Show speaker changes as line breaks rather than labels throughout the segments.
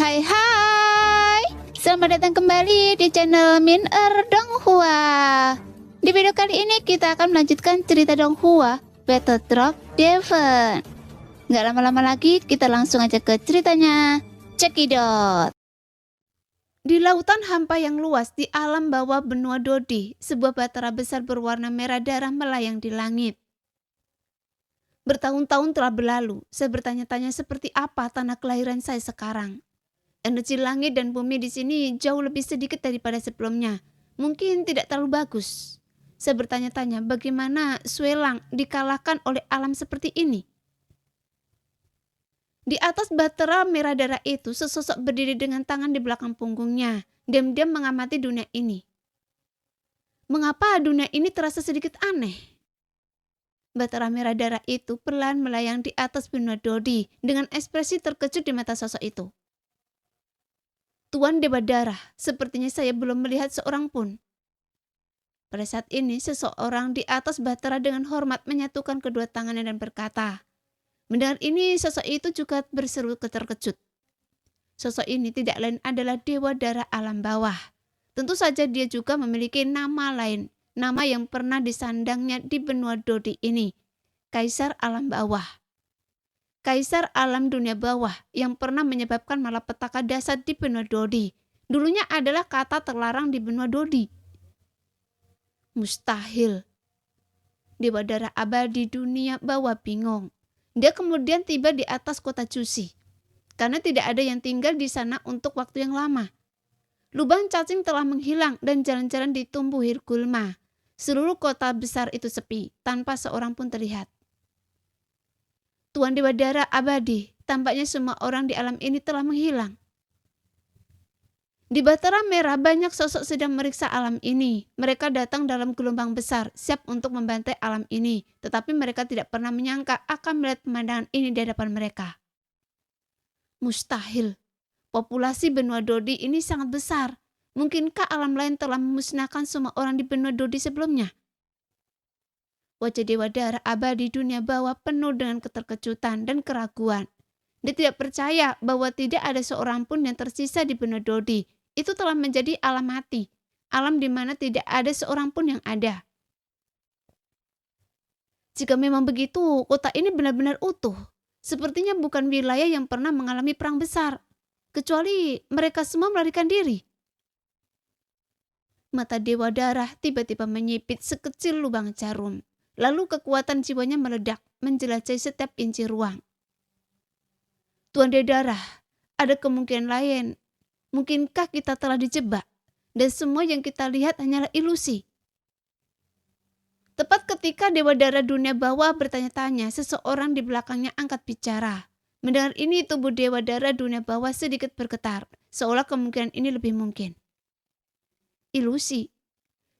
Hai hai, selamat datang kembali di channel Min Donghua. Di video kali ini kita akan melanjutkan cerita Donghua Battle Drop Devon. Nggak lama-lama lagi, kita langsung aja ke ceritanya. Cekidot. Di lautan hampa yang luas di alam bawah benua Dodi, sebuah batara besar berwarna merah darah melayang di langit. Bertahun-tahun telah berlalu, saya bertanya-tanya seperti apa tanah kelahiran saya sekarang. Energi langit dan bumi di sini jauh lebih sedikit daripada sebelumnya. Mungkin tidak terlalu bagus. Saya bertanya-tanya bagaimana Suelang dikalahkan oleh alam seperti ini. Di atas batera merah darah itu, sesosok berdiri dengan tangan di belakang punggungnya, diam-diam mengamati dunia ini. Mengapa dunia ini terasa sedikit aneh? Batera merah darah itu perlahan melayang di atas benua Dodi dengan ekspresi terkejut di mata sosok itu. Tuan Dewa Darah, sepertinya saya belum melihat seorang pun. Pada saat ini, seseorang di atas batera dengan hormat menyatukan kedua tangannya dan berkata. Mendengar ini, sosok itu juga berseru terkejut. Sosok ini tidak lain adalah Dewa Darah alam bawah. Tentu saja dia juga memiliki nama lain, nama yang pernah disandangnya di benua Dodi ini, Kaisar alam bawah. Kaisar alam dunia bawah yang pernah menyebabkan malapetaka dahsyat di benua Dodi. Dulunya adalah kata terlarang di benua Dodi. Mustahil. Dewa Darah abadi dunia bawah bingung. Dia kemudian tiba di atas kota Jusi. Karena tidak ada yang tinggal di sana untuk waktu yang lama. Lubang cacing telah menghilang dan jalan-jalan ditumbuhi gulma. Seluruh kota besar itu sepi, tanpa seorang pun terlihat. Tuan Dewa Darah abadi, tampaknya semua orang di alam ini telah menghilang. Di batara merah banyak sosok sedang meriksa alam ini. Mereka datang dalam gelombang besar, siap untuk membantai alam ini. Tetapi mereka tidak pernah menyangka akan melihat pemandangan ini di hadapan mereka. Mustahil. Populasi benua Dodi ini sangat besar. Mungkinkah alam lain telah memusnahkan semua orang di benua Dodi sebelumnya? Wajah Dewa Darah abadi dunia bawah penuh dengan keterkejutan dan keraguan. Dia tidak percaya bahwa tidak ada seorang pun yang tersisa di benua Dodi. Itu telah menjadi alam mati. Alam di mana tidak ada seorang pun yang ada. Jika memang begitu, kota ini benar-benar utuh. Sepertinya bukan wilayah yang pernah mengalami perang besar. Kecuali mereka semua melarikan diri. Mata Dewa Darah tiba-tiba menyipit sekecil lubang jarum. Lalu kekuatan jiwanya meledak, menjelajahi setiap inci ruang. Tuan Dewa Darah, ada kemungkinan lain. Mungkinkah kita telah dijebak? Dan semua yang kita lihat hanyalah ilusi. Tepat ketika Dewa Darah dunia bawah bertanya-tanya, seseorang di belakangnya angkat bicara. Mendengar ini, tubuh Dewa Darah dunia bawah sedikit bergetar, seolah kemungkinan ini lebih mungkin. Ilusi.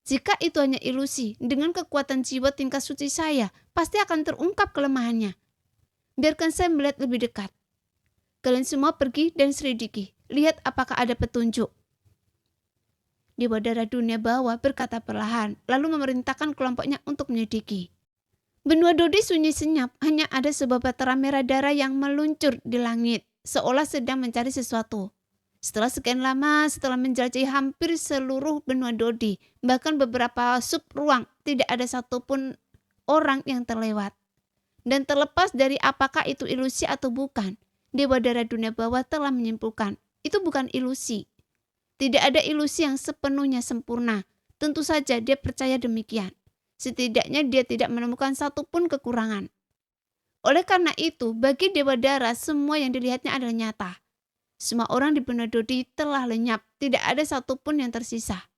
Jika itu hanya ilusi, dengan kekuatan jiwa tingkat suci saya, pasti akan terungkap kelemahannya. Biarkan saya melihat lebih dekat. Kalian semua pergi dan selidiki. Lihat apakah ada petunjuk. Dewa Darah dunia bawah berkata perlahan, lalu memerintahkan kelompoknya untuk menyelidiki. Benua Dodi sunyi senyap, hanya ada sebuah batera merah darah yang meluncur di langit, seolah sedang mencari sesuatu. Setelah sekian lama, setelah menjelajahi hampir seluruh benua Dodi, bahkan beberapa sub ruang, tidak ada satupun orang yang terlewat. Dan terlepas dari apakah itu ilusi atau bukan, Dewa Darah dunia bawah telah menyimpulkan, itu bukan ilusi. Tidak ada ilusi yang sepenuhnya sempurna. Tentu saja dia percaya demikian. Setidaknya dia tidak menemukan satupun kekurangan. Oleh karena itu, bagi Dewa Darah semua yang dilihatnya adalah nyata. Semua orang di benua Dodi telah lenyap, tidak ada satupun yang tersisa.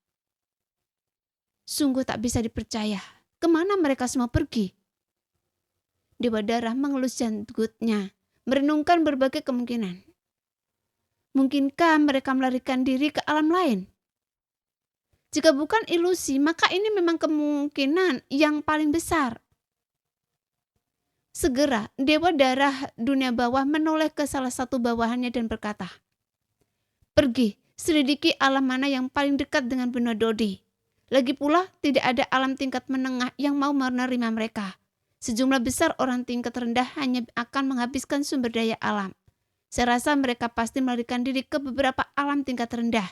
Sungguh tak bisa dipercaya, kemana mereka semua pergi? Dewa Darah mengelus janggutnya, merenungkan berbagai kemungkinan. Mungkinkah mereka melarikan diri ke alam lain? Jika bukan ilusi, maka ini memang kemungkinan yang paling besar. Segera, Dewa Darah dunia bawah menoleh ke salah satu bawahannya dan berkata, pergi, selidiki alam mana yang paling dekat dengan benua Dodi. Lagi pula, tidak ada alam tingkat menengah yang mau menerima mereka. Sejumlah besar orang tingkat rendah hanya akan menghabiskan sumber daya alam. Saya rasa mereka pasti melarikan diri ke beberapa alam tingkat rendah.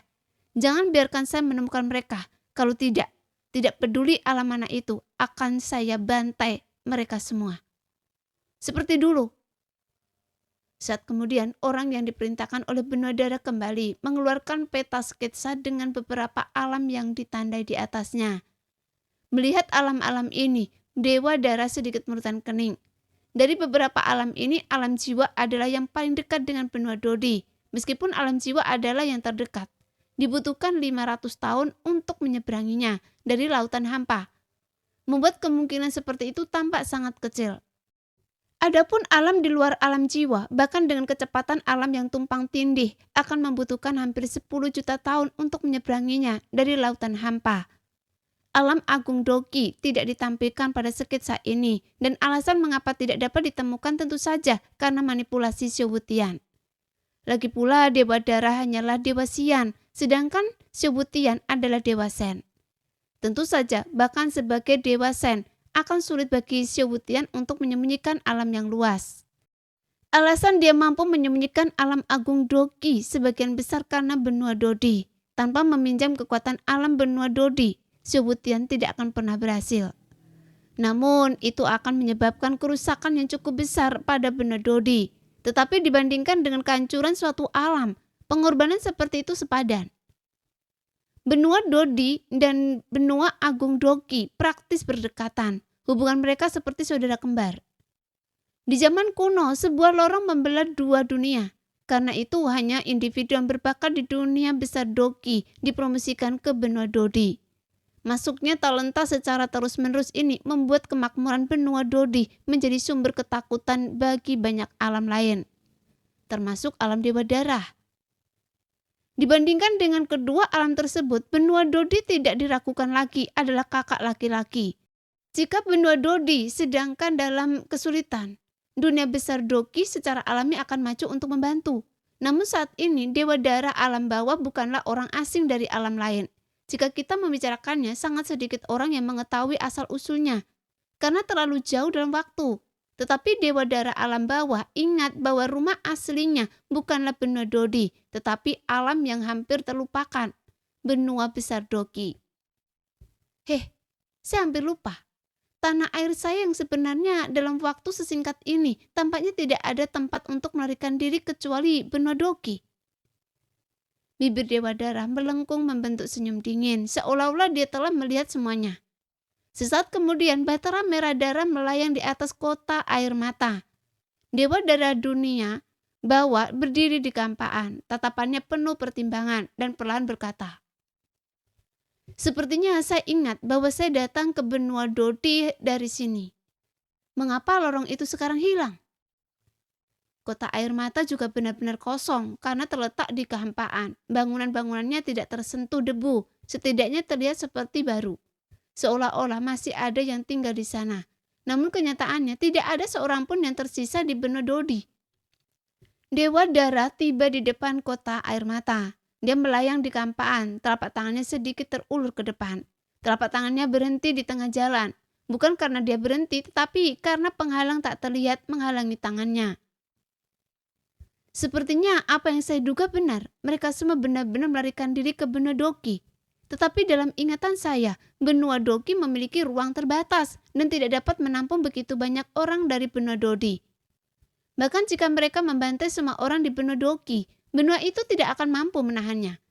Jangan biarkan saya menemukan mereka. Kalau tidak peduli alam mana itu, akan saya bantai mereka semua. Seperti dulu. Saat kemudian orang yang diperintahkan oleh benua darah kembali mengeluarkan peta sketsa dengan beberapa alam yang ditandai di atasnya. Melihat alam-alam ini, Dewa Darah sedikit menurunkan kening. Dari beberapa alam ini, alam jiwa adalah yang paling dekat dengan benua Dodi. Meskipun alam jiwa adalah yang terdekat. Dibutuhkan 500 tahun untuk menyeberanginya dari lautan hampa. Membuat kemungkinan seperti itu tampak sangat kecil. Adapun alam di luar alam jiwa, bahkan dengan kecepatan alam yang tumpang tindih, akan membutuhkan hampir 10 juta tahun untuk menyeberanginya dari lautan hampa. Alam agung Doki tidak ditampilkan pada sketsa ini, dan alasan mengapa tidak dapat ditemukan tentu saja karena manipulasi Syobutian. Lagi pula Dewa Darah hanyalah Dewa Sian, sedangkan Syobutian adalah Dewa Sen. Tentu saja, bahkan sebagai Dewa Sen, akan sulit bagi Syobutian untuk menyembunyikan alam yang luas. Alasan dia mampu menyembunyikan alam agung Doki sebagian besar karena benua Dodi. Tanpa meminjam kekuatan alam benua Dodi, Syobutian tidak akan pernah berhasil. Namun, itu akan menyebabkan kerusakan yang cukup besar pada benua Dodi. Tetapi dibandingkan dengan kehancuran suatu alam, pengorbanan seperti itu sepadan. Benua Dodi dan benua agung Doki praktis berdekatan. Hubungan mereka seperti saudara kembar. Di zaman kuno, sebuah lorong membelah dua dunia. Karena itu hanya individu yang berbakat di dunia besar Doki dipromosikan ke benua Dodi. Masuknya talenta secara terus-menerus ini membuat kemakmuran benua Dodi menjadi sumber ketakutan bagi banyak alam lain, termasuk alam Dewa Darah. Dibandingkan dengan kedua alam tersebut, benua Dodi tidak diragukan lagi adalah kakak laki-laki. Jika benua Dodi sedangkan dalam kesulitan, dunia besar Doki secara alami akan maju untuk membantu. Namun saat ini Dewa Darah alam bawah bukanlah orang asing dari alam lain. Jika kita membicarakannya, sangat sedikit orang yang mengetahui asal-usulnya, karena terlalu jauh dalam waktu. Tetapi Dewa Darah alam bawah ingat bahwa rumah aslinya bukanlah benua Dodi, tetapi alam yang hampir terlupakan, benua besar Doki. Saya hampir lupa. Tanah air saya yang sebenarnya dalam waktu sesingkat ini tampaknya tidak ada tempat untuk melarikan diri kecuali benua Doki. Bibir Dewa Darah melengkung membentuk senyum dingin, seolah-olah dia telah melihat semuanya. Sesaat kemudian Batara Merah Darah melayang di atas kota air mata. Dewa Darah dunia bawah berdiri di gampaan, tatapannya penuh pertimbangan dan perlahan berkata, "Sepertinya saya ingat bahwa saya datang ke benua Dodi dari sini. Mengapa lorong itu sekarang hilang?" Kota air mata juga benar-benar kosong karena terletak di kehampaan. Bangunan-bangunannya tidak tersentuh debu, setidaknya terlihat seperti baru. Seolah-olah masih ada yang tinggal di sana. Namun kenyataannya tidak ada seorang pun yang tersisa di benua Dodi. Dewa Darah tiba di depan kota air mata. Dia melayang di gampaan, telapak tangannya sedikit terulur ke depan. Telapak tangannya berhenti di tengah jalan. Bukan karena dia berhenti, tetapi karena penghalang tak terlihat menghalangi tangannya. Sepertinya apa yang saya duga benar. Mereka semua benar-benar melarikan diri ke benua Doki. Tetapi dalam ingatan saya, benua Doki memiliki ruang terbatas dan tidak dapat menampung begitu banyak orang dari benua Dodi. Bahkan jika mereka membantai semua orang di benua Doki, benua itu tidak akan mampu menahannya.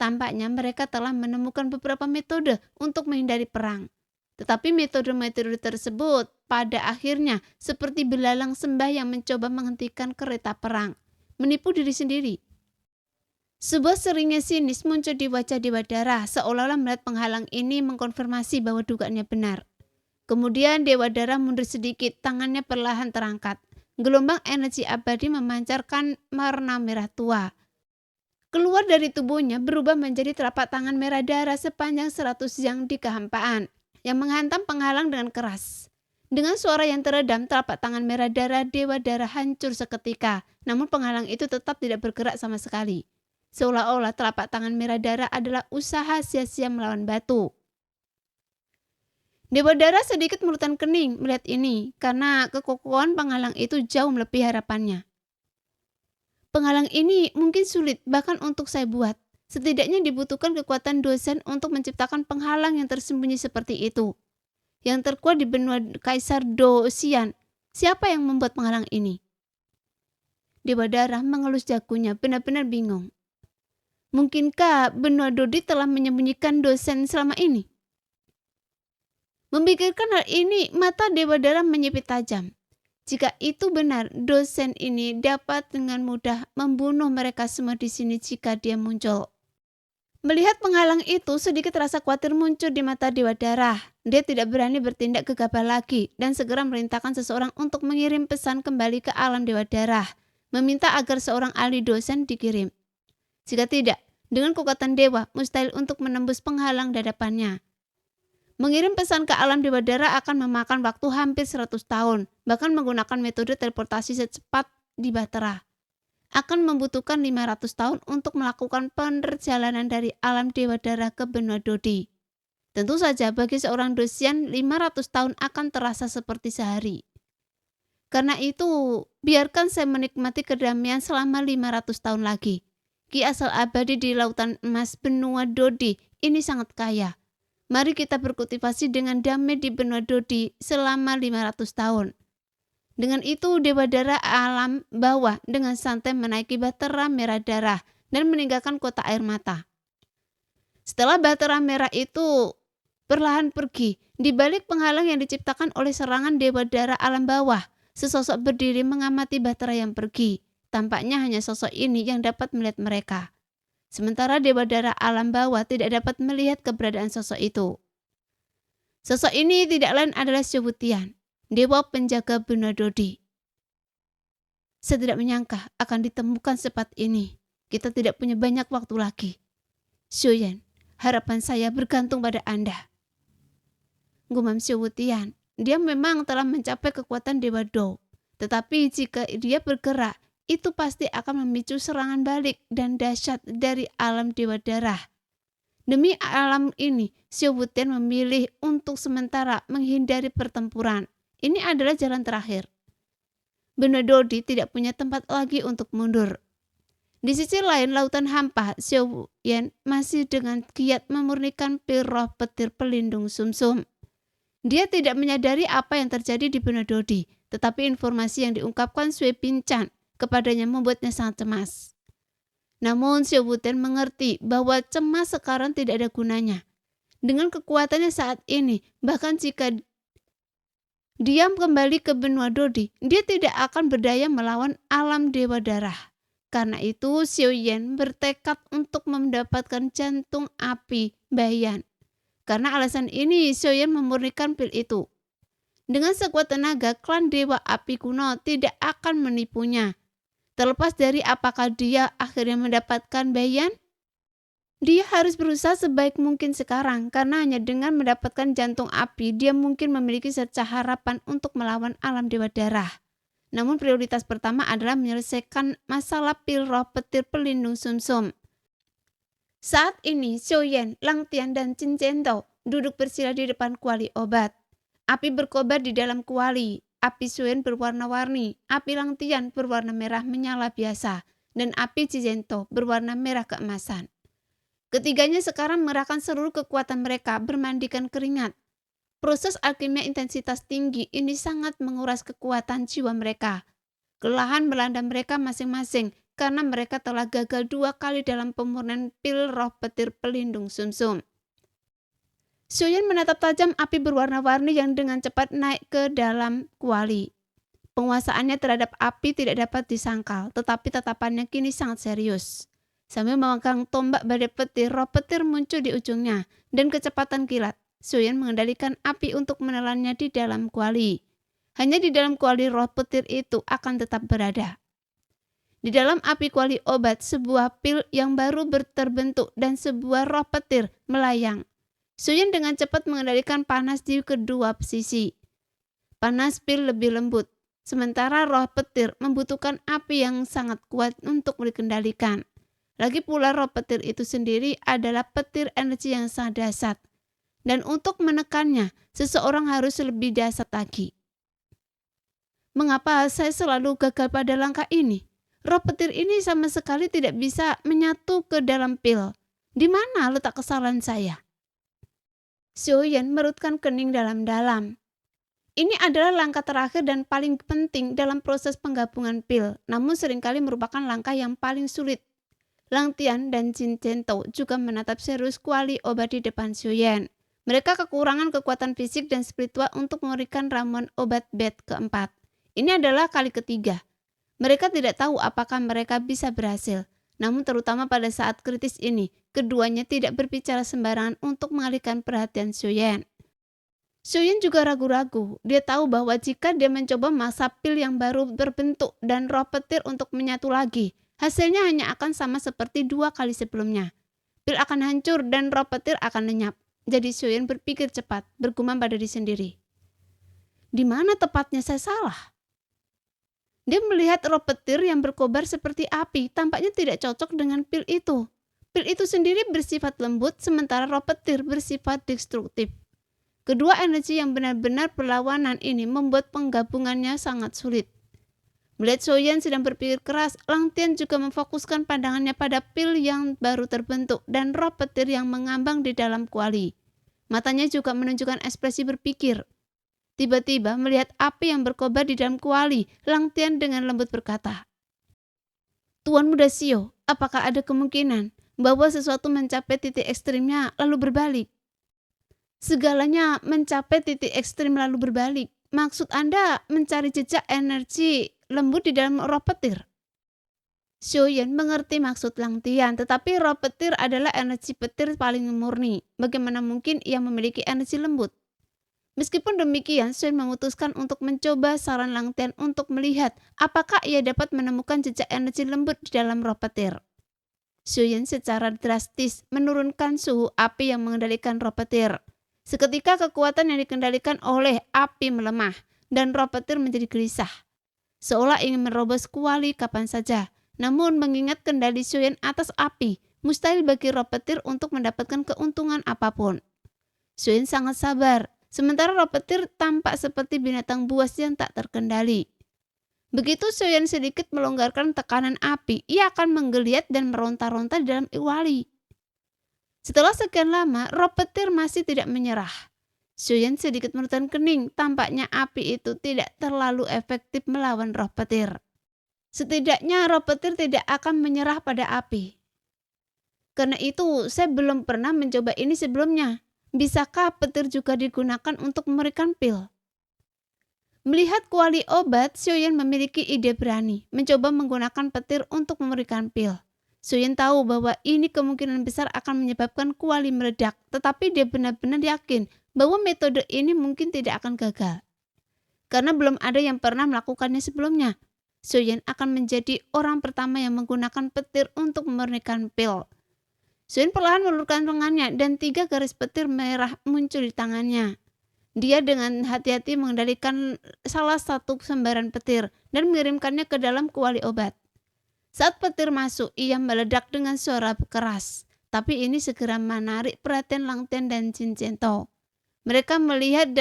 Tampaknya mereka telah menemukan beberapa metode untuk menghindari perang. Tetapi metode-metode tersebut pada akhirnya seperti belalang sembah yang mencoba menghentikan kereta perang, menipu diri sendiri. Sebuah seringnya sinis muncul di wajah Dewa Darah, seolah-olah melihat penghalang ini mengkonfirmasi bahwa dugaannya benar. Kemudian Dewa Darah mundur sedikit, tangannya perlahan terangkat. Gelombang energi abadi memancarkan warna merah tua. Keluar dari tubuhnya berubah menjadi telapak tangan merah darah sepanjang 100 yang di kehampaan, yang menghantam penghalang dengan keras. Dengan suara yang teredam, telapak tangan merah darah Dewa Darah hancur seketika, namun penghalang itu tetap tidak bergerak sama sekali. Seolah-olah telapak tangan merah darah adalah usaha sia-sia melawan batu. Dewa Darah sedikit menurunkan kening melihat ini, karena kekokohan penghalang itu jauh melebihi harapannya. Penghalang ini mungkin sulit bahkan untuk saya buat. Setidaknya dibutuhkan kekuatan dosen untuk menciptakan penghalang yang tersembunyi seperti itu. Yang terkuat di benua Kaisar Dosian. Siapa yang membuat penghalang ini? Dewa Darah mengelus dagunya, benar-benar bingung. Mungkinkah benua Dodi telah menyembunyikan dosen selama ini? Memikirkan hal ini, mata Dewa Darah menyipit tajam. Jika itu benar, dosen ini dapat dengan mudah membunuh mereka semua di sini jika dia muncul. Melihat penghalang itu, sedikit rasa khawatir muncul di mata Dewa Darah. Dia tidak berani bertindak gegabah lagi dan segera merintahkan seseorang untuk mengirim pesan kembali ke alam Dewa Darah, meminta agar seorang ahli dosen dikirim. Jika tidak, dengan kekuatan dewa, mustahil untuk menembus penghalang di hadapannya. Mengirim pesan ke alam Dewa Darah akan memakan waktu hampir 100 tahun, bahkan menggunakan metode teleportasi secepat di Bahtera. Akan membutuhkan 500 tahun untuk melakukan perjalanan dari alam Dewa Darah ke benua Dodi. Tentu saja bagi seorang Dosian 500 tahun akan terasa seperti sehari. Karena itu, biarkan saya menikmati kedamaian selama 500 tahun lagi. Ki asal abadi di lautan emas benua Dodi ini sangat kaya. Mari kita berkultivasi dengan damai di benua Dodi selama 500 tahun. Dengan itu, Dewa Darah alam bawah dengan santai menaiki Bahtera Merah Darah dan meninggalkan kota air mata. Setelah Bahtera Merah itu perlahan pergi, di balik penghalang yang diciptakan oleh serangan Dewa Darah alam bawah, sesosok berdiri mengamati Bahtera yang pergi. Tampaknya hanya sosok ini yang dapat melihat mereka. Sementara Dewa Darah alam bawah tidak dapat melihat keberadaan sosok itu. Sosok ini tidak lain adalah Syewutian, dewa penjaga benua Dodi. Saya tidak menyangka akan ditemukan cepat ini. Kita tidak punya banyak waktu lagi. Xiuyan, harapan saya bergantung pada Anda. Gumam Syewutian, dia memang telah mencapai kekuatan Dewa Do. Tetapi jika dia bergerak, itu pasti akan memicu serangan balik dan dahsyat dari alam Dewa Darah. Demi alam ini, Syewutian memilih untuk sementara menghindari pertempuran. Ini adalah jalan terakhir. Benua Dodi tidak punya tempat lagi untuk mundur. Di sisi lain lautan hampa, Xiuyan masih dengan giat memurnikan pil roh petir pelindung sumsum. Dia tidak menyadari apa yang terjadi di benua Dodi, tetapi informasi yang diungkapkan Sui Pinchan kepadanya membuatnya sangat cemas. Namun Syewutian mengerti bahwa cemas sekarang tidak ada gunanya. Dengan kekuatannya saat ini, bahkan jika dia kembali ke benua Dodi, dia tidak akan berdaya melawan alam Dewa Darah. Karena itu, Xiuyan bertekad untuk mendapatkan jantung api Bayan. Karena alasan ini, Xiuyan memurnikan pil itu. Dengan sekuat tenaga, klan Dewa Api kuno tidak akan menipunya. Terlepas dari apakah dia akhirnya mendapatkan Bayan, dia harus berusaha sebaik mungkin sekarang, karena hanya dengan mendapatkan jantung api, dia mungkin memiliki secah harapan untuk melawan alam Dewa Darah. Namun prioritas pertama adalah menyelesaikan masalah pil roh petir pelindung sumsum. Saat ini, Xiuyan, Lang Tian, dan Qin Zhento duduk bersila di depan kuali obat. Api berkobar di dalam kuali. Api Xiuyan berwarna-warni, api Lang Tian berwarna merah menyala biasa, dan api Qin Zhento berwarna merah keemasan. Ketiganya sekarang mengerahkan seluruh kekuatan mereka bermandikan keringat. Proses alkimia intensitas tinggi ini sangat menguras kekuatan jiwa mereka. Kelelahan melanda mereka masing-masing karena mereka telah gagal 2 kali dalam pemurnian pil roh petir pelindung sumsum. Xiuyan menatap tajam api berwarna-warni yang dengan cepat naik ke dalam kuali. Penguasaannya terhadap api tidak dapat disangkal, tetapi tatapannya kini sangat serius. Sambil memegang tombak badai petir, roh petir muncul di ujungnya, dan kecepatan kilat. Xiuyan mengendalikan api untuk menelannya di dalam kuali. Hanya di dalam kuali roh petir itu akan tetap berada. Di dalam api kuali obat, sebuah pil yang baru terbentuk dan sebuah roh petir melayang. Xiuyan dengan cepat mengendalikan panas di kedua sisi. Panas pil lebih lembut, sementara roh petir membutuhkan api yang sangat kuat untuk dikendalikan. Lagi pula roh petir itu sendiri adalah petir energi yang sangat dahsyat. Dan untuk menekannya, seseorang harus lebih dahsyat lagi. Mengapa saya selalu gagal pada langkah ini? Roh petir ini sama sekali tidak bisa menyatu ke dalam pil. Di mana letak kesalahan saya? Xiaoyan merutkan kening dalam-dalam. Ini adalah langkah terakhir dan paling penting dalam proses penggabungan pil, namun seringkali merupakan langkah yang paling sulit. Lang Tian dan Jin Zhento juga menatap serius kuali obat di depan Xiaoyan. Mereka kekurangan kekuatan fisik dan spiritual untuk memberikan ramuan obat bed keempat. Ini adalah kali ketiga. Mereka tidak tahu apakah mereka bisa berhasil. Namun terutama pada saat kritis ini, keduanya tidak berbicara sembarangan untuk mengalihkan perhatian Xiaoyan. Xiaoyan juga ragu-ragu. Dia tahu bahwa jika dia mencoba masa pil yang baru berbentuk dan roh petir untuk menyatu lagi, hasilnya hanya akan sama seperti 2 kali sebelumnya. Pil akan hancur dan roh petir akan lenyap. Jadi Xiaoyan berpikir cepat, bergumam pada diri sendiri. Di mana tepatnya saya salah? Dia melihat roh petir yang berkobar seperti api, tampaknya tidak cocok dengan pil itu. Pil itu sendiri bersifat lembut, sementara roh petir bersifat destruktif. Kedua energi yang benar-benar berlawanan ini membuat penggabungannya sangat sulit. Melihat Xiaoyan sedang berpikir keras, Lang Tian juga memfokuskan pandangannya pada pil yang baru terbentuk dan roh petir yang mengambang di dalam kuali. Matanya juga menunjukkan ekspresi berpikir. Tiba-tiba melihat api yang berkobar di dalam kuali, Lang Tian dengan lembut berkata, "Tuan Muda Xiao, apakah ada kemungkinan bahwa sesuatu mencapai titik ekstrimnya lalu berbalik?" "Segalanya mencapai titik ekstrim lalu berbalik. Maksud Anda mencari jejak energi lembut di dalam roh petir?" Xiaoyan mengerti maksud Lang Tian, tetapi roh petir adalah energi petir paling murni. Bagaimana mungkin ia memiliki energi lembut? Meskipun demikian, Xiaoyan memutuskan untuk mencoba saran Lang Tian untuk melihat apakah ia dapat menemukan jejak energi lembut di dalam roh petir. Xiaoyan secara drastis menurunkan suhu api yang mengendalikan roh petir. Seketika kekuatan yang dikendalikan oleh api melemah dan roh petir menjadi gelisah, seolah ingin menerobos kuali kapan saja. Namun mengingat kendali Xiaoyan atas api, mustahil bagi roh petir untuk mendapatkan keuntungan apapun. Xiaoyan sangat sabar, sementara roh petir tampak seperti binatang buas yang tak terkendali. Begitu Xiaoyan sedikit melonggarkan tekanan api, ia akan menggeliat dan meronta-ronta di dalam kuali. Setelah sekian lama, roh petir masih tidak menyerah. Xiaoyan sedikit menurunkan kening, tampaknya api itu tidak terlalu efektif melawan roh petir. Setidaknya roh petir tidak akan menyerah pada api. Karena itu, saya belum pernah mencoba ini sebelumnya. Bisakah petir juga digunakan untuk memberikan pil? Melihat kuali obat, Xiaoyan memiliki ide berani, mencoba menggunakan petir untuk memberikan pil. Xiaoyan tahu bahwa ini kemungkinan besar akan menyebabkan kuali meledak, tetapi dia benar-benar yakin bahwa metode ini mungkin tidak akan gagal. Karena belum ada yang pernah melakukannya sebelumnya. Xiaoyan akan menjadi orang pertama yang menggunakan petir untuk memurnikan pil. Xiaoyan perlahan meluruskan lengannya dan 3 garis petir merah muncul di tangannya. Dia dengan hati-hati mengendalikan salah satu sembaran petir dan mengirimkannya ke dalam kuali obat. Saat petir masuk, ia meledak dengan suara keras. Tapi ini segera menarik perhatian Lang Tian dan Jin Zhento. Mereka melihat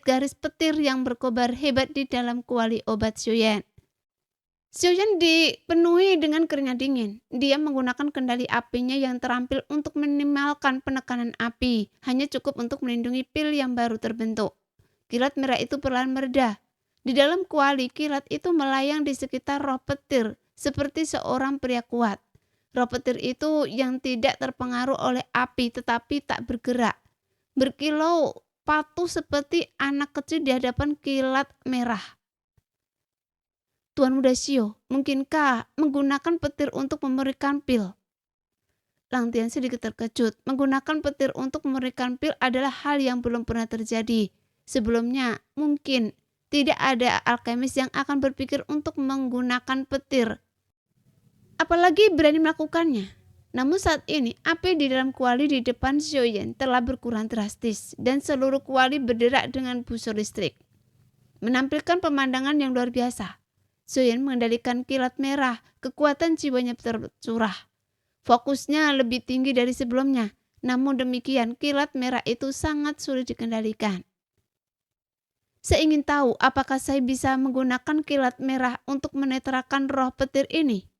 garis petir yang berkobar hebat di dalam kuali obat Xiaoyan. Xiaoyan dipenuhi dengan keringat dingin. Dia menggunakan kendali apinya yang terampil untuk meminimalkan penekanan api. Hanya cukup untuk melindungi pil yang baru terbentuk. Kilat merah itu perlahan mereda. Di dalam kuali, kilat itu melayang di sekitar roh petir seperti seorang pria kuat. Roh petir itu yang tidak terpengaruh oleh api tetapi tak bergerak. Berkilau patuh seperti anak kecil di hadapan kilat merah. "Tuan Muda Xiao, mungkinkah menggunakan petir untuk memberikan pil?" Lang Tian sedikit terkejut. Menggunakan petir untuk memberikan pil adalah hal yang belum pernah terjadi. Sebelumnya, mungkin tidak ada alkemis yang akan berpikir untuk menggunakan petir, apalagi berani melakukannya. Namun saat ini, api di dalam kuali di depan Xiaoyan telah berkurang drastis dan seluruh kuali berderak dengan busur listrik, menampilkan pemandangan yang luar biasa. Xiaoyan mengendalikan kilat merah, kekuatan jiwanya tercurah. Fokusnya lebih tinggi dari sebelumnya, namun demikian kilat merah itu sangat sulit dikendalikan. Saya ingin tahu apakah saya bisa menggunakan kilat merah untuk menetralkan roh petir ini.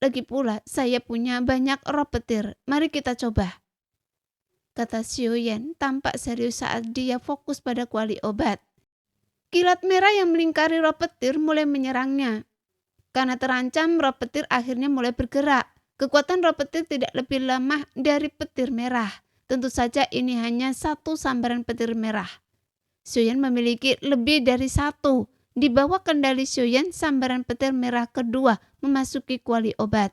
Lagi pula, saya punya banyak roh petir. Mari kita coba, kata Xiaoyan tampak serius saat dia fokus pada kuali obat. Kilat merah yang melingkari roh petir mulai menyerangnya. Karena terancam, roh petir akhirnya mulai bergerak. Kekuatan roh petir tidak lebih lemah dari petir merah. Tentu saja ini hanya satu sambaran petir merah. Xiaoyan memiliki lebih dari satu. Di bawah kendali Xiaoyan, sambaran petir merah kedua memasuki kuali obat.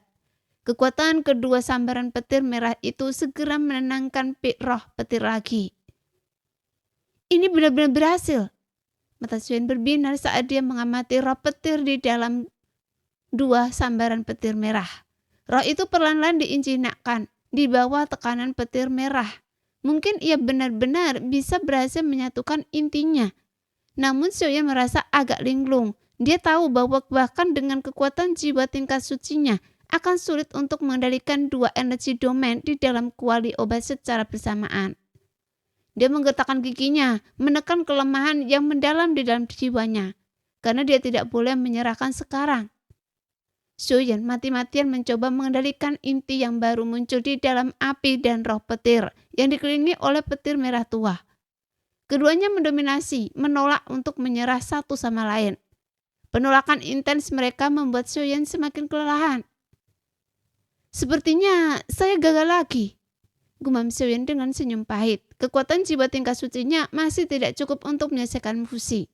Kekuatan kedua sambaran petir merah itu segera menenangkan roh petir lagi. Ini benar-benar berhasil. Mata Xiaoyan berbinar saat dia mengamati roh petir di dalam dua sambaran petir merah. Roh itu perlahan-lahan diinjinakkan di bawah tekanan petir merah. Mungkin ia benar-benar bisa berhasil menyatukan intinya. Namun Xiaoyan merasa agak linglung. Dia tahu bahwa bahkan dengan kekuatan jiwa tingkat sucinya akan sulit untuk mengendalikan dua energi domain di dalam kuali obat secara bersamaan. Dia menggetarkan giginya, menekan kelemahan yang mendalam di dalam jiwanya, karena dia tidak boleh menyerahkan sekarang. Xiaoyan mati-matian mencoba mengendalikan inti yang baru muncul di dalam api dan roh petir yang dikelilingi oleh petir merah tua. Keduanya mendominasi, menolak untuk menyerah satu sama lain. Penolakan intens mereka membuat Xiaoyan semakin kelelahan. Sepertinya saya gagal lagi, gumam Xiaoyan dengan senyum pahit. Kekuatan jiwa tingkat sucinya masih tidak cukup untuk menyelesaikan fusi.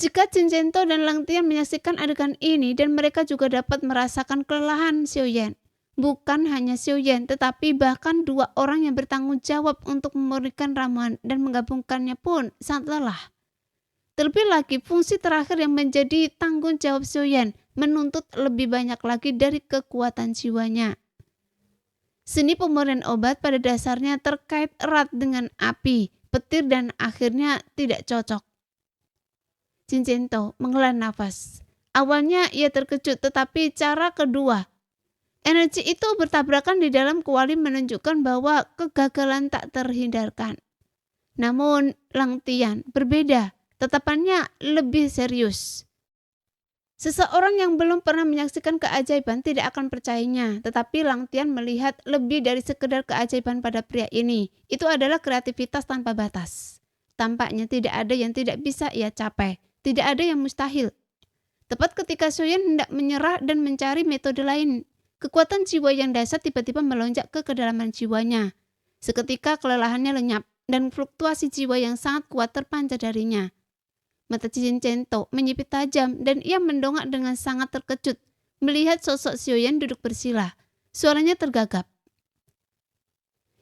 Jika Chen Zhentou dan Lang Tian menyaksikan adegan ini dan mereka juga dapat merasakan kelelahan Xiaoyan. Bukan hanya Xiaoyan, tetapi bahkan dua orang yang bertanggung jawab untuk memurnikan ramuan dan menggabungkannya pun sangat lelah. Terlebih lagi fungsi terakhir yang menjadi tanggung jawab Xiaoyan menuntut lebih banyak lagi dari kekuatan jiwanya. Seni pemurnian obat pada dasarnya terkait erat dengan api, petir dan akhirnya tidak cocok. Chen Zhentou menghela nafas. Awalnya ia terkejut, tetapi cara kedua, energi itu bertabrakan di dalam kuali menunjukkan bahwa kegagalan tak terhindarkan. Namun Lang Tian berbeda, tatapannya lebih serius. Seseorang yang belum pernah menyaksikan keajaiban tidak akan percayanya, tetapi Lang Tian melihat lebih dari sekedar keajaiban pada pria ini. Itu adalah kreativitas tanpa batas. Tampaknya tidak ada yang tidak bisa ia capai. Tidak ada yang mustahil. Tepat ketika Xiaoyan hendak menyerah dan mencari metode lain, kekuatan jiwa yang dahsyat tiba-tiba melonjak ke kedalaman jiwanya. Seketika kelelahannya lenyap dan fluktuasi jiwa yang sangat kuat terpancar darinya. Mata Chen Zhentou menyipit tajam dan ia mendongak dengan sangat terkejut melihat sosok Xiaoyan duduk bersila. Suaranya tergagap.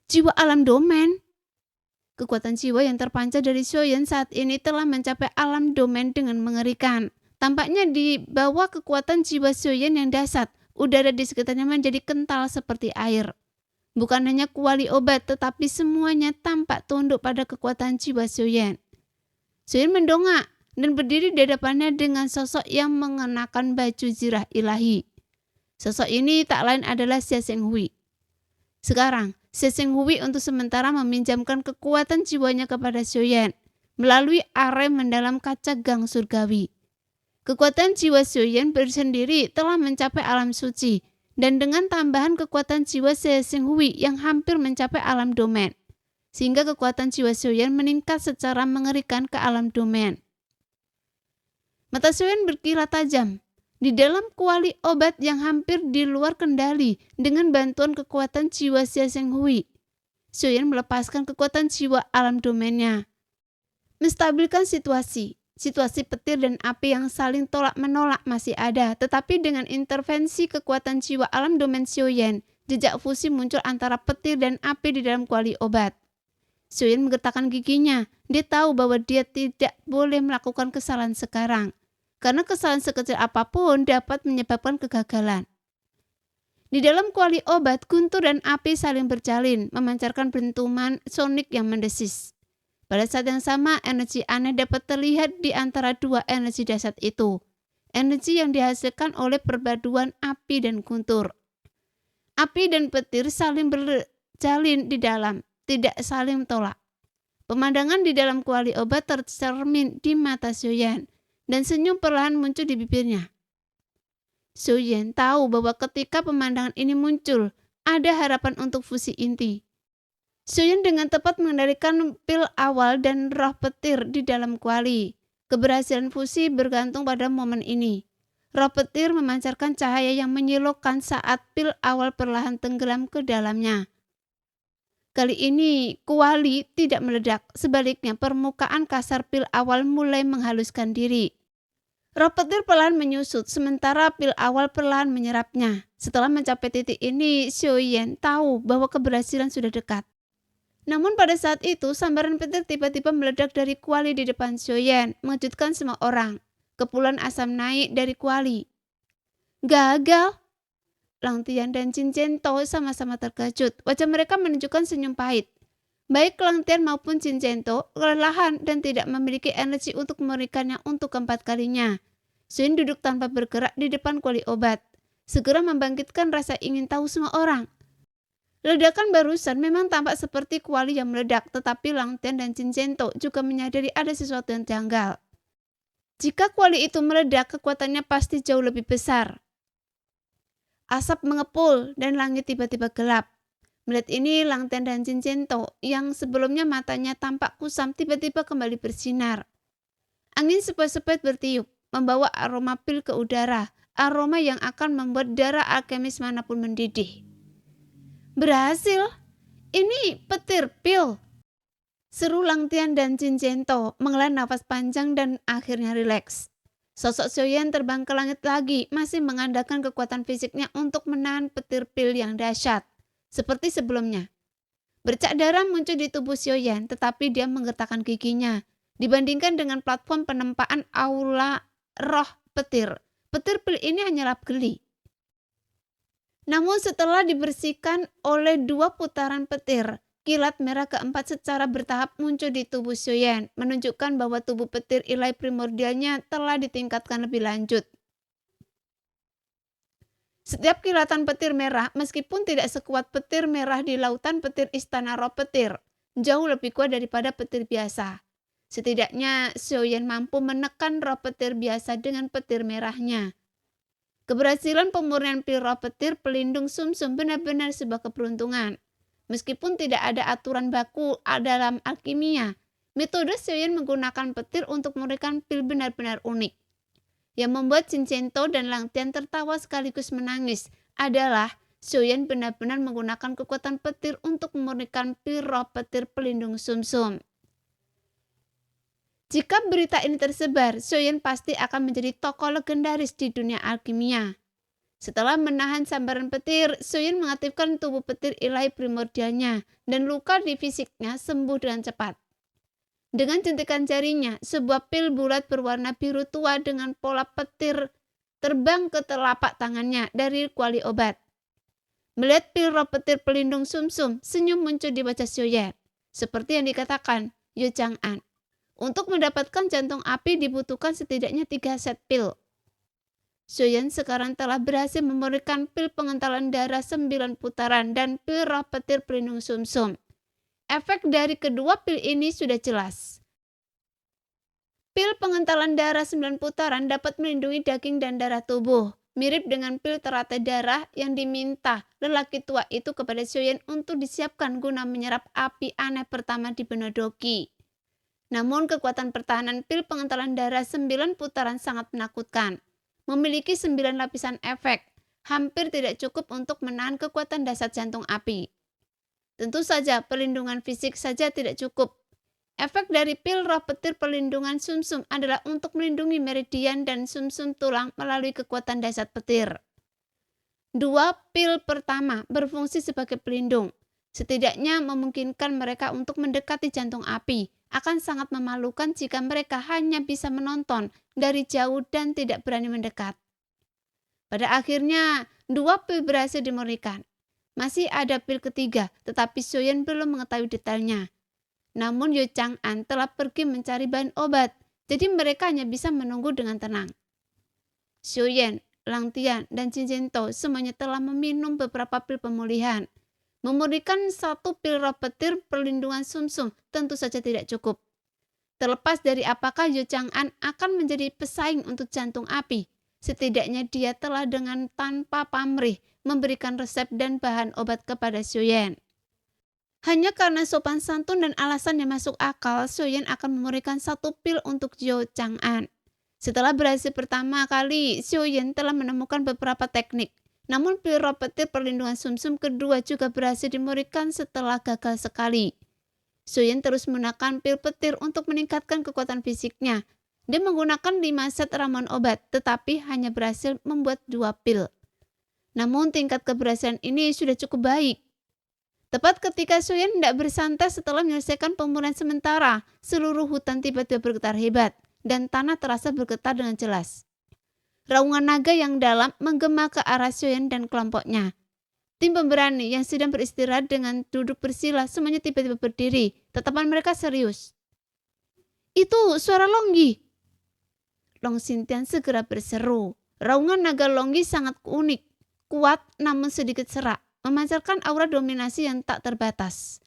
Jiwa alam domain. Kekuatan jiwa yang terpancar dari Xiaoyan saat ini telah mencapai alam domain dengan mengerikan. Tampaknya di bawah kekuatan jiwa Xiaoyan yang dahsyat, udara di sekitarnya menjadi kental seperti air. Bukan hanya kuali obat, tetapi semuanya tampak tunduk pada kekuatan jiwa Xiaoyan. Xiaoyan mendongak dan berdiri di hadapannya dengan sosok yang mengenakan baju zirah ilahi. Sosok ini tak lain adalah Xie Zhenghui. Sekarang, Xie Zhenghui untuk sementara meminjamkan kekuatan jiwanya kepada Xiaoyan melalui arem mendalam kaca gang surgawi. Kekuatan jiwa Xiaoyan bersendiri telah mencapai alam suci, dan dengan tambahan kekuatan jiwa Xie Zhenghui yang hampir mencapai alam domain, sehingga kekuatan jiwa Xiaoyan meningkat secara mengerikan ke alam domain. Mata Xiaoyan berkilat tajam. Di dalam kuali obat yang hampir di luar kendali dengan bantuan kekuatan jiwa Xie Zhenghui, Xiaoyan melepaskan kekuatan jiwa alam domainnya. Menstabilkan situasi petir dan api yang saling tolak-menolak masih ada, tetapi dengan intervensi kekuatan jiwa alam domain Xiaoyan, jejak fusi muncul antara petir dan api di dalam kuali obat. Xiaoyan menggetarkan giginya. Dia tahu bahwa dia tidak boleh melakukan kesalahan sekarang, karena kesalahan sekecil apapun dapat menyebabkan kegagalan. Di dalam kuali obat, guntur dan api saling berjalin, memancarkan bentuman sonik yang mendesis. Pada saat yang sama, energi aneh dapat terlihat di antara dua energi dahsyat itu. Energi yang dihasilkan oleh perpaduan api dan guntur. Api dan petir saling berjalin di dalam, tidak saling tolak. Pemandangan di dalam kuali obat tercermin di mata Xiaoyan, dan senyum perlahan muncul di bibirnya. Xiaoyan tahu bahwa ketika pemandangan ini muncul, ada harapan untuk fusi inti. Xiaoyan dengan tepat mengendalikan pil awal dan roh petir di dalam kuali. Keberhasilan fusi bergantung pada momen ini. Roh petir memancarkan cahaya yang menyilaukan saat pil awal perlahan tenggelam ke dalamnya. Kali ini kuali tidak meledak, sebaliknya permukaan kasar pil awal mulai menghaluskan diri. Roh petir perlahan menyusut, sementara pil awal perlahan menyerapnya. Setelah mencapai titik ini, Xiaoyan tahu bahwa keberhasilan sudah dekat. Namun pada saat itu, sambaran petir tiba-tiba meledak dari kuali di depan Xiaoyan, mengejutkan semua orang. Kepulan asam naik dari kuali. Gagal! Lang Tian dan Jin Zhento sama-sama terkejut. Wajah mereka menunjukkan senyum pahit. Baik Lang Tian maupun Jin Zhento kelelahan dan tidak memiliki energi untuk memberikannya untuk keempat kalinya. Xiaoyan duduk tanpa bergerak di depan kuali obat, segera membangkitkan rasa ingin tahu semua orang. Ledakan barusan memang tampak seperti kuali yang meledak, tetapi Lang Tian dan Jin Zhento juga menyadari ada sesuatu yang janggal. Jika kuali itu meledak, kekuatannya pasti jauh lebih besar. Asap mengepul dan langit tiba-tiba gelap. Melihat ini, Lang Tian dan Jin Zhento yang sebelumnya matanya tampak kusam tiba-tiba kembali bersinar. Angin sepoi-sepoi bertiup, membawa aroma pil ke udara, aroma yang akan membuat darah alkemis manapun mendidih. Berhasil! Ini petir pil! Seru Lang Tian dan Jin Zhento menghela nafas panjang dan akhirnya rileks. Sosok Xiaoyan terbang ke langit lagi, masih mengandalkan kekuatan fisiknya untuk menahan petir pil yang dahsyat. Seperti sebelumnya. Bercak darah muncul di tubuh Xiaoyan, tetapi dia menggertakkan giginya. Dibandingkan dengan platform penempaan aula roh petir, petir pil ini hanyalah geli. Namun setelah dibersihkan oleh 2 putaran petir, kilat merah keempat secara bertahap muncul di tubuh Xiaoyan, menunjukkan bahwa tubuh petir ilahi primordialnya telah ditingkatkan lebih lanjut. Setiap kilatan petir merah, meskipun tidak sekuat petir merah di lautan petir istana roh petir, jauh lebih kuat daripada petir biasa. Setidaknya Xiaoyan mampu menekan roh petir biasa dengan petir merahnya. Keberhasilan pemurnian pil roh petir pelindung sumsum benar-benar sebuah keberuntungan. Meskipun tidak ada aturan baku dalam alkimia, metode Xiaoyan menggunakan petir untuk memberikan pil benar-benar unik. Yang membuat Jin Zhento dan Lang Tian tertawa sekaligus menangis adalah Xiaoyan benar-benar menggunakan kekuatan petir untuk memurnikan pil roh petir pelindung sumsum. Jika berita ini tersebar, Xiaoyan pasti akan menjadi tokoh legendaris di dunia alkimia. Setelah menahan sambaran petir, Xiaoyan mengaktifkan tubuh petir ilahi primordialnya dan luka di fisiknya sembuh dengan cepat. Dengan jentikan jarinya, sebuah pil bulat berwarna biru tua dengan pola petir terbang ke telapak tangannya dari kuali obat. Melihat pil roh petir pelindung sumsum, senyum muncul di wajah Xiaoyan. Seperti yang dikatakan Yu Chang'an, untuk mendapatkan jantung api dibutuhkan setidaknya 3 set pil. Xiaoyan sekarang telah berhasil memberikan pil pengentalan darah 9 putaran dan pil roh petir pelindung sumsum. Efek dari kedua pil ini sudah jelas. Pil pengentalan darah 9 putaran dapat melindungi daging dan darah tubuh, mirip dengan pil teratai darah yang diminta lelaki tua itu kepada Xiaoyan untuk disiapkan guna menyerap api aneh pertama di benua Doqi. Namun kekuatan pertahanan pil pengentalan darah 9 putaran sangat menakutkan. Memiliki 9 lapisan efek, hampir tidak cukup untuk menahan kekuatan dasar jantung api. Tentu saja perlindungan fisik saja tidak cukup. Efek dari pil roh petir perlindungan sumsum adalah untuk melindungi meridian dan sumsum tulang melalui kekuatan dasar petir. 2 pil pertama berfungsi sebagai pelindung, setidaknya memungkinkan mereka untuk mendekati jantung api. Akan sangat memalukan jika mereka hanya bisa menonton dari jauh dan tidak berani mendekat. Pada akhirnya, 2 pil berhasil dimurnikan. Masih ada pil ketiga, tetapi Xiaoyan belum mengetahui detailnya. Namun Yu Chang'an telah pergi mencari bahan obat, jadi mereka hanya bisa menunggu dengan tenang. Xiaoyan, Lang Tian, dan Jin Zhento semuanya telah meminum beberapa pil pemulihan. Memberikan satu pil roh petir perlindungan sumsum tentu saja tidak cukup. Terlepas dari apakah Yu Chang'an akan menjadi pesaing untuk jantung api, setidaknya dia telah dengan tanpa pamrih memberikan resep dan bahan obat kepada Xiuyan. Hanya karena sopan santun dan alasan yang masuk akal, Xiuyan akan memberikan satu pil untuk Yu Chang'an. Setelah berhasil pertama kali, Xiuyan telah menemukan beberapa teknik. Namun pil roh petir perlindungan sumsum kedua juga berhasil diberikan setelah gagal sekali. Xiuyan terus menggunakan pil petir untuk meningkatkan kekuatan fisiknya. Dia menggunakan 5 set ramuan obat, tetapi hanya berhasil membuat 2 pil. Namun tingkat keberhasilan ini sudah cukup baik. Tepat ketika Xiuyan hendak bersantai setelah menyelesaikan pemulihan sementara, seluruh hutan tiba-tiba bergetar hebat, dan tanah terasa bergetar dengan jelas. Raungan naga yang dalam menggema ke arah Xiuyan dan kelompoknya. Tim pemberani yang sedang beristirahat dengan duduk bersila semuanya tiba-tiba berdiri. Tatapan mereka serius. Itu suara Longgi. Long Xintian segera berseru. Raungan naga Longgi sangat unik, kuat namun sedikit serak, memancarkan aura dominasi yang tak terbatas.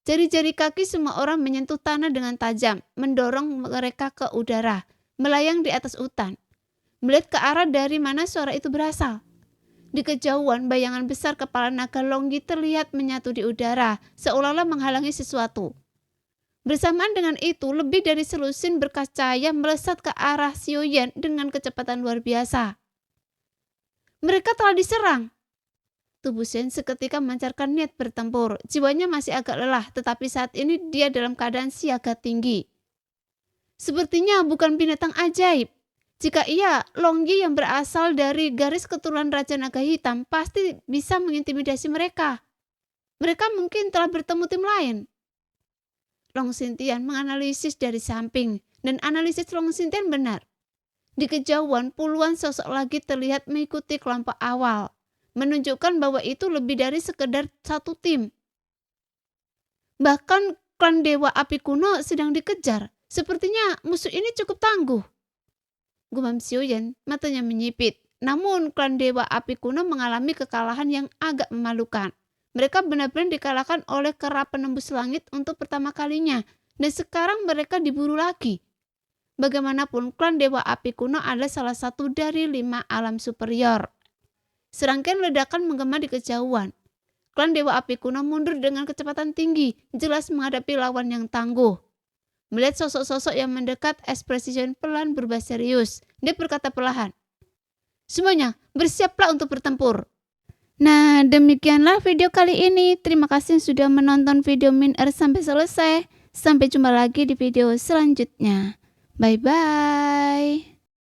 Jari-jari kaki semua orang menyentuh tanah dengan tajam, mendorong mereka ke udara, melayang di atas hutan. Melihat ke arah dari mana suara itu berasal. Di kejauhan, bayangan besar kepala naga Longgi terlihat menyatu di udara, seolah-olah menghalangi sesuatu. Bersamaan dengan itu, lebih dari selusin berkas cahaya melesat ke arah Xiuyan dengan kecepatan luar biasa. Mereka telah diserang. Tubuh Xiuyan seketika memancarkan niat bertempur. Jiwanya masih agak lelah, tetapi saat ini dia dalam keadaan siaga tinggi. Sepertinya bukan binatang ajaib. Jika ia, Longgi yang berasal dari garis keturunan Raja Naga Hitam pasti bisa mengintimidasi mereka. Mereka mungkin telah bertemu tim lain. Long Xintian menganalisis dari samping, dan analisis Long Xintian benar. Di kejauhan, puluhan sosok lagi terlihat mengikuti kelompok awal, menunjukkan bahwa itu lebih dari sekedar satu tim. Bahkan klan Dewa Api Kuno sedang dikejar. Sepertinya musuh ini cukup tangguh. Gumam Xiuyan, matanya menyipit. Namun klan Dewa Api Kuno mengalami kekalahan yang agak memalukan. Mereka benar-benar dikalahkan oleh kera penembus langit untuk pertama kalinya, dan sekarang mereka diburu lagi. Bagaimanapun, klan Dewa Api Kuno adalah salah satu dari 5 alam superior. Serangkaian ledakan menggema di kejauhan. Klan Dewa Api Kuno mundur dengan kecepatan tinggi, jelas menghadapi lawan yang tangguh. Melihat sosok-sosok yang mendekat, ekspresi Xiuyan pelan berubah serius. Dia berkata perlahan, "Semuanya, bersiaplah untuk bertempur." Nah, demikianlah video kali ini. Terima kasih sudah menonton video Min Er sampai selesai. Sampai jumpa lagi di video selanjutnya. Bye-bye.